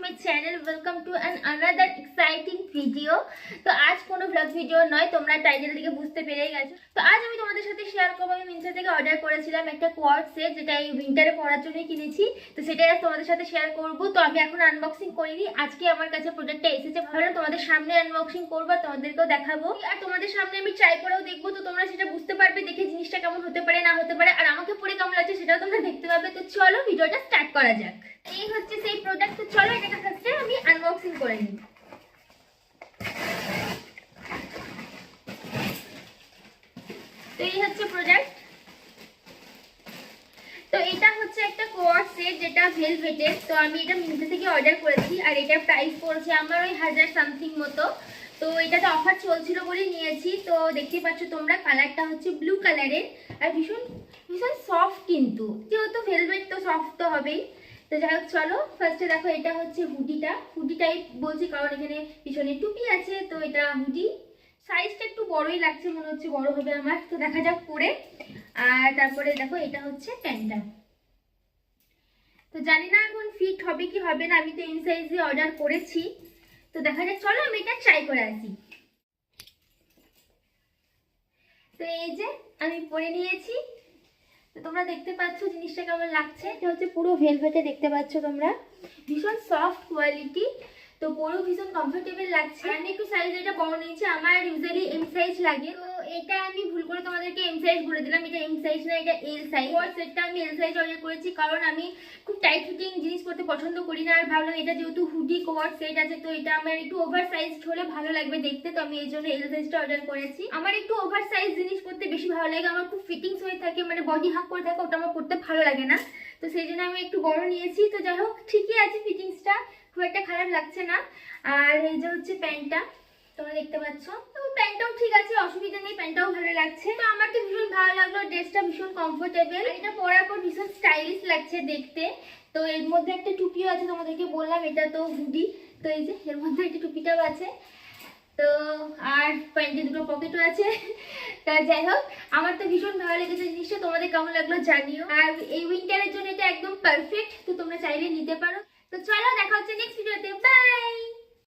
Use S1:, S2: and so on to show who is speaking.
S1: my channel. Welcome to another exciting video. তো আজ কোনো ব্লগ ভিডিও নয়, তোমরা টাইটেল থেকে বুঝতে পেরেই গেছো। তো আজ আমি তোমাদের সাথে শেয়ার করবো, আমি মিন্ত্রা থেকে অর্ডার করেছিলাম একটা কোয়ার্ড সেট, যেটা এই উইন্টারে পরার জন্যই কিনেছি। তো সেটাই আজ তোমাদের সাথে শেয়ার করবো। তো আমি এখন আনবক্সিং করিনি, আজকে আমার কাছে প্রোডাক্টটা এসেছে, ভাবলাম তোমাদের সামনে আনবক্সিং করবো, তোমাদেরকেও দেখাবো আর তোমাদের সামনে আমি ট্রাই করেও দেখবো। তো তোমরা সেটা বুঝতে পারবে দেখে জিনিসটা কেমন হতে পারে না হতে পারে, আর আমাকে পরে কেমন লাগছে সেটাও তোমরা দেখতে পাবে। তো চলো ভিডিওটা স্টার্ট করা যাক। এই হচ্ছে সেই প্রোডাক্ট। তো চলো এটা ফার্স্টে আমি আনবক্সিং করে নিই। তো এই হচ্ছে প্রোডাক্ট। তো এটা হচ্ছে একটা কোয়ার্ড সেট, যেটা ভেলভেটের। তো আমি এটা মিন্ত্রা থেকে অর্ডার করেছি, আর এটার প্রাইস পড়ছে আমার ওই 1000 সামথিং মতো। তো এটাতে অফার চলছিল বলে নিয়েছি। তো দেখতে পাচ্ছ তোমরা, কালারটা হচ্ছে ব্লু কালারের, আর ভীষণ ভীষণ সফট, কিন্তু যেহেতু ভেলভেট তো সফট তো হবেই। তো যাই হোক, চলো ফার্স্টে দেখো, এটা হচ্ছে হুডি টাইপ বলছি কারণ এখানে পিছনে টুপি আছে। তো এটা হুডি, সাইজটা একটু বড়ই লাগছে, মনে হচ্ছে বড় হবে আমার। তো দেখা যাক পরে। আর তারপরে দেখো, এটা হচ্ছে প্যান্টটা। তো জানি না এখন ফিট হবে কি হবে না, আমি তো এম সাইজে অর্ডার করেছি। তো দেখা যাক, চলো আমি এটা ট্রাই করে আসি। তো এই যে আমি পরে নিয়েছি। তো তোমরা দেখতে পাচ্ছ জিনিসটা কেমন লাগছে। এটা হচ্ছে পুরো ভেলভেটে, দেখতে পাচ্ছ তোমরা, ভীষণ সফট কোয়ালিটি। তো পুরো ভীষণ কমফোর্টেবল লাগছে। আমি একটু সাইজ এটা বড় নিয়েছি, আমার ইউজুয়ালি এম সাইজ লাগে। তো এটা আমি ভুল করে তোমাদেরকে এম সাইজ বলে দিলাম, এটা এম সাইজ না, এটা এল সাইজ। সেটটা আমি এল সাইজ অর্ডার করেছি কারণ আমি খুব টাইট ফিটিং জিনিস পরতে পছন্দ করি না। আর ভাবলাম এটা যেহেতু হুডি কোয়ার্ড সেট আছে, তো এটা আমার একটু ওভার সাইজ হলে ভালো লাগবে দেখতে। তো আমি এই জন্য এল সাইজটা অর্ডার করেছি। আমার একটু ওভার সাইজ জিনিস পরতে বেশি ভালো লাগে, আমার খুব ফিটিংস হয়ে থাকে, মানে বডি হাফ করে থাকে, ওটা আমার পরতে ভালো লাগে না। তো সেই জন্য আমি একটু বড় নিয়েছি। তো যাই হোক, ঠিকই আছে, ফিটিংসটা খুব একটা খারাপ লাগছে না। আর এই যে হচ্ছে প্যান্টটা, তোমরা দেখতে পাচ্ছ। তো প্যান্টটাও ঠিক আছে, অসুবিধা নেই, প্যান্টটাও ভালো লাগছে। তো আমার তো ভীষণ ভালো লাগলো, ড্রেসটা ভীষণ কমফোর্টেবল, এটা পরার পর ভীষণ স্টাইলিশ লাগছে দেখতে। তো এর মধ্যে একটা টুপিও আছে, তোমাদেরকে বললাম এটা তো হুডি। তো এই যে এর মধ্যে একটা টুপিটাও আছে। তো আর প্যান্টে দুটো পকেটও আছে। তা যাই হোক, আমার তো ভীষণ ভালো লেগেছে জিনিসটা, তোমাদের কেমন লাগলো জানিও। আর এই উইন্টারের জন্য এটা একদম পারফেক্ট, তো তোমরা চাইলে নিতে পারো। তো চলো দেখা হচ্ছে নেক্সট ভিডিওতে, বাই।